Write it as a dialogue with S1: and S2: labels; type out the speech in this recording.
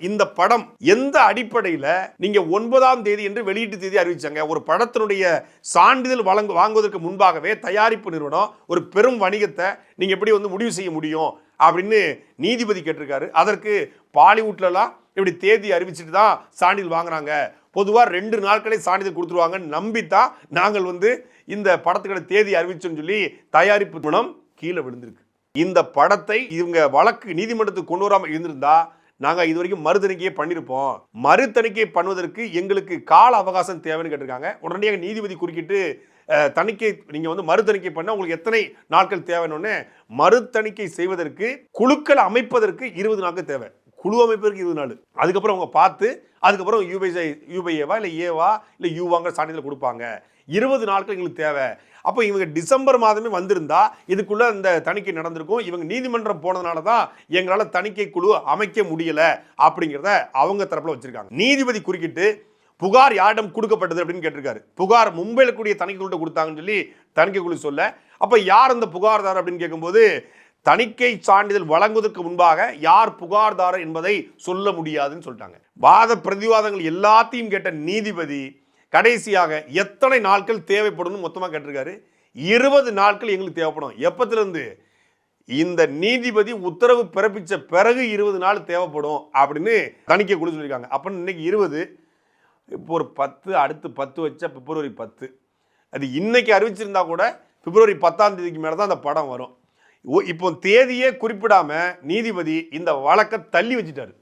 S1: இந்த படம் எந்த அடிப்படையில் நீங்க 9ஆம் தேதி என்று வெளியீட்டு தேதி அறிவிச்சாங்க? ஒரு படத்தினுடைய சான்றிதழ் வாங்குவதற்கு முன்பாகவே தயாரிப்பு நிறுவனம் ஒரு பெரும் வணிகத்தை நீங்க எப்படி முடிவு செய்ய முடியும் அப்படின்னு நீதிபதி கேட்டிருக்காரு. அதற்கு பாலிவுட்லாம் இப்படி தேதி அறிவிச்சுட்டு தான் சான்றிதழ் வாங்குறாங்க, பொதுவாக 2 நாட்களே சான்றிதழ் கொடுத்துருவாங்கன்னு நம்பித்தான் நாங்கள் இந்த படத்துக்கான தேதி அறிவிச்சோன்னு சொல்லி தயாரிப்பு நிறுவனம் கீழே விழுந்திருக்கு. இந்த படத்தை இவங்க வழக்கு நீதிமன்றத்துக்கு கொண்டு வராமல் இருந்திருந்தா நாங்கள் இது வரைக்கும் மறுதணிக்கையே பண்ணியிருப்போம். மறுதணிக்கை பண்ணுவதற்கு எங்களுக்கு கால அவகாசம் தேவைன்னு கேட்டிருக்காங்க. உடனடியாக நீதிபதி குறுக்கிட்டு தணிக்கை நீங்கள் மறுதணிக்கை பண்ண உங்களுக்கு எத்தனை நாட்கள் தேவைன்னு, மறுதணிக்கை செய்வதற்கு குழுக்கள் அமைப்பதற்கு 20 நாட்கள் தேவை, குழு அமைப்பதற்கு 20 நாள். அதுக்கப்புறம் அவங்க பார்த்து அதுக்கப்புறம் யூபிஏவா இல்லை ஏவா இல்லை யூவாங்கிற சான்றிதழ் கொடுப்பாங்க. 20 நாட்கள் எங்களுக்கு தேவை. அப்போ இவங்க டிசம்பர் மாதமே வந்திருந்தா இதுக்குள்ள இந்த தணிக்கை நடந்திருக்கும். இவங்க நீதிமன்றம் போனதுனால தான் எங்களால் தணிக்கை குழு அமைக்க முடியல அப்படிங்கிறத அவங்க தரப்புல வச்சிருக்காங்க. நீதிபதி குறுக்கிட்டு புகார் யாரிடம் கொடுக்கப்பட்டது அப்படின்னு கேட்டிருக்காரு. புகார் மும்பையில் கூடிய தணிக்கை குழு கொடுத்தாங்கன்னு சொல்லி தணிக்கை குழு சொல்ல, அப்போ யார் அந்த புகார்தாரர் அப்படின்னு கேட்கும்போது தணிக்கை சான்றிதழ் வழங்குவதற்கு முன்பாக யார் புகார்தாரர் என்பதை சொல்ல முடியாதுன்னு சொல்லிட்டாங்க. வாத பிரதிவாதங்கள் எல்லாத்தையும் கேட்ட நீதிபதி கடைசியாக எத்தனை நாட்கள் தேவைப்படும் மொத்தமாக கேட்டிருக்காரு. 20 நாட்கள் எங்களுக்கு தேவைப்படும். எப்பத்திலிருந்து? இந்த நீதிபதி உத்தரவு பிறப்பிச்ச பிறகு 20 நாள் தேவைப்படும் அப்படின்னு தணிக்கை குழு சொல்லியிருக்காங்க. அப்படின்னு இன்னைக்கு 20, இப்போ ஒரு 10, அடுத்து 10 வச்சா பிப்ரவரி 10. அது இன்னைக்கு அறிவிச்சிருந்தா கூட பிப்ரவரி 10ஆம் தேதிக்கு மேலே தான் அந்த படம் வரும். இப்போ தேதியே குறிப்பிடாம நீதிபதி இந்த வழக்கை தள்ளி வச்சுட்டாரு.